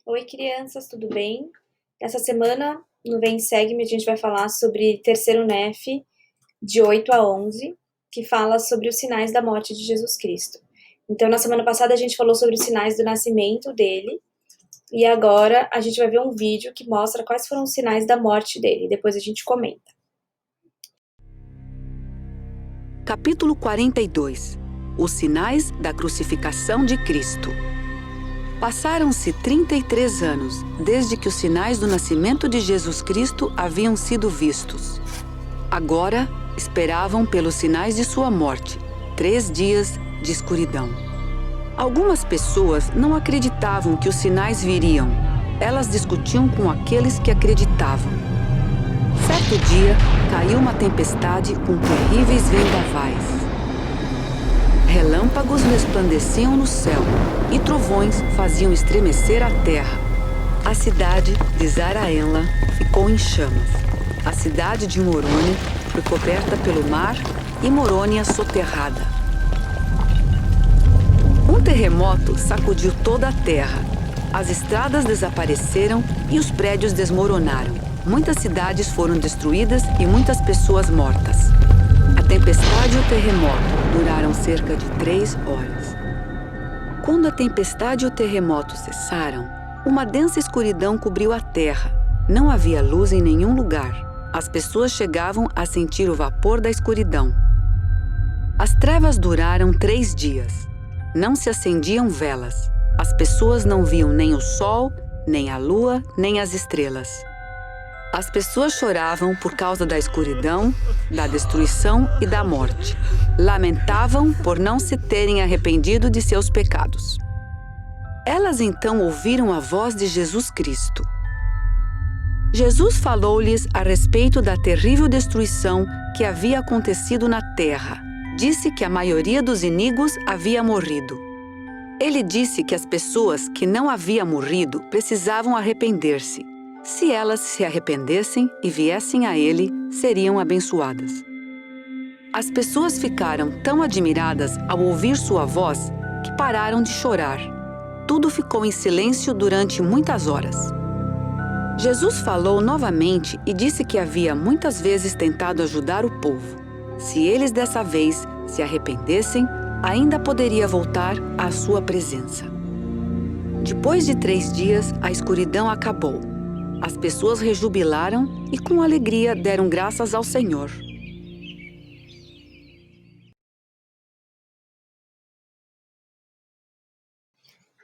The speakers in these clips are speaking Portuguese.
Oi, crianças, tudo bem? Essa semana, no Vem Segue-me, a gente vai falar sobre terceiro NEF, de 8 a 11, que fala sobre os sinais da morte de Jesus Cristo. Então, na semana passada, a gente falou sobre os sinais do nascimento dele, e agora a gente vai ver um vídeo que mostra quais foram os sinais da morte dele. Depois a gente comenta. Capítulo 42. Os sinais da crucificação de Cristo. Passaram-se 33 anos desde que os sinais do nascimento de Jesus Cristo haviam sido vistos. Agora esperavam pelos sinais de sua morte, 3 dias de escuridão. Algumas pessoas não acreditavam que os sinais viriam. Elas discutiam com aqueles que acreditavam. Certo dia, caiu uma tempestade com terríveis vendavais. Relâmpagos resplandeciam no céu e trovões faziam estremecer a terra. A cidade de Zaraenla ficou em chamas. A cidade de Moroni foi coberta pelo mar e Morônia soterrada. Um terremoto sacudiu toda a terra. As estradas desapareceram e os prédios desmoronaram. Muitas cidades foram destruídas e muitas pessoas mortas. A tempestade e o terremoto duraram cerca de 3 horas. Quando a tempestade e o terremoto cessaram, uma densa escuridão cobriu a terra. Não havia luz em nenhum lugar. As pessoas chegavam a sentir o vapor da escuridão. As trevas duraram 3 dias. Não se acendiam velas. As pessoas não viam nem o sol, nem a lua, nem as estrelas. As pessoas choravam por causa da escuridão, da destruição e da morte. Lamentavam por não se terem arrependido de seus pecados. Elas então ouviram a voz de Jesus Cristo. Jesus falou-lhes a respeito da terrível destruição que havia acontecido na terra. Disse que a maioria dos iníquos havia morrido. Ele disse que as pessoas que não haviam morrido precisavam arrepender-se. Se elas se arrependessem e viessem a ele, seriam abençoadas. As pessoas ficaram tão admiradas ao ouvir sua voz que pararam de chorar. Tudo ficou em silêncio durante muitas horas. Jesus falou novamente e disse que havia muitas vezes tentado ajudar o povo. Se eles dessa vez se arrependessem, ainda poderia voltar à sua presença. Depois de 3 dias, a escuridão acabou. As pessoas rejubilaram e com alegria deram graças ao Senhor.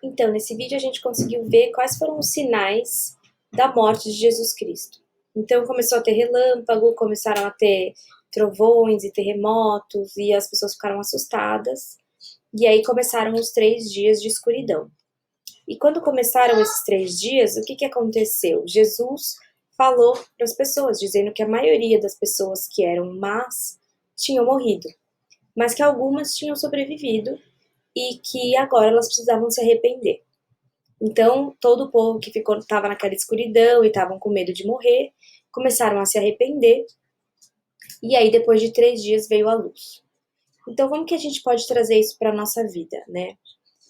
Então, nesse vídeo a gente conseguiu ver quais foram os sinais da morte de Jesus Cristo. Então, começou a ter relâmpago, começaram a ter trovões e terremotos, e as pessoas ficaram assustadas. E aí começaram os 3 dias de escuridão. E quando começaram esses 3 dias, o que aconteceu? Jesus falou para as pessoas, dizendo que a maioria das pessoas que eram más tinham morrido, mas que algumas tinham sobrevivido e que agora elas precisavam se arrepender. Então, todo o povo que estava naquela escuridão e estavam com medo de morrer, começaram a se arrepender, e aí depois de 3 dias veio a luz. Então, como que a gente pode trazer isso para a nossa vida, né?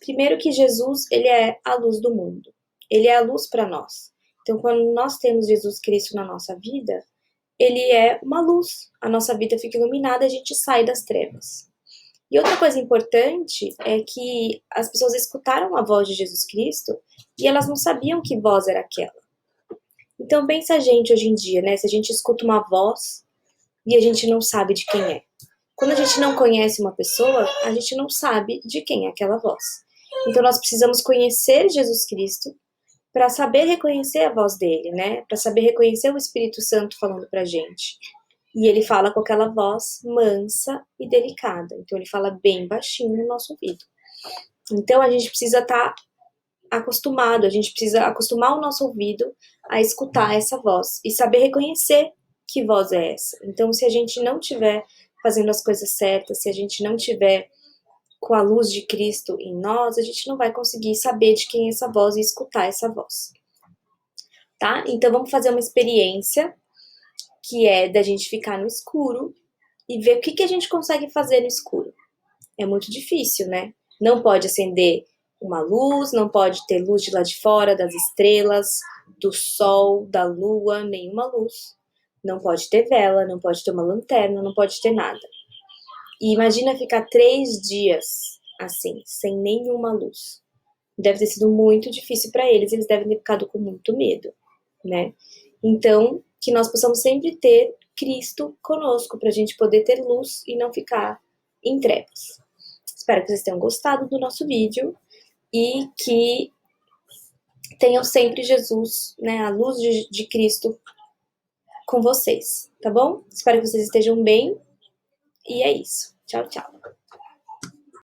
Primeiro que Jesus, ele é a luz do mundo. Ele é a luz para nós. Então, quando nós temos Jesus Cristo na nossa vida, ele é uma luz. A nossa vida fica iluminada, a gente sai das trevas. E outra coisa importante é que as pessoas escutaram a voz de Jesus Cristo e elas não sabiam que voz era aquela. Então, pensa a gente hoje em dia, né? Se a gente escuta uma voz e a gente não sabe de quem é. Quando a gente não conhece uma pessoa, a gente não sabe de quem é aquela voz. Então, nós precisamos conhecer Jesus Cristo para saber reconhecer a voz dele, né? Para saber reconhecer o Espírito Santo falando pra gente. E ele fala com aquela voz mansa e delicada. Então, ele fala bem baixinho no nosso ouvido. Então, a gente precisa estar acostumado, a gente precisa acostumar o nosso ouvido a escutar essa voz e saber reconhecer que voz é essa. Então, se a gente não tiver fazendo as coisas certas, se a gente não tiver com a luz de Cristo em nós, a gente não vai conseguir saber de quem é essa voz e escutar essa voz. Tá? Então, vamos fazer uma experiência que é da gente ficar no escuro e ver o que a gente consegue fazer no escuro. É muito difícil, né? Não pode acender uma luz, não pode ter luz de lá de fora, das estrelas, do sol, da lua, nenhuma luz. Não pode ter vela, não pode ter uma lanterna, não pode ter nada. E imagina ficar 3 dias assim, sem nenhuma luz. Deve ter sido muito difícil para eles devem ter ficado com muito medo, né? Então, que nós possamos sempre ter Cristo conosco, para a gente poder ter luz e não ficar em trevas. Espero que vocês tenham gostado do nosso vídeo e que tenham sempre Jesus, né, a luz de Cristo com vocês, tá bom? Espero que vocês estejam bem e é isso. Tchau, tchau.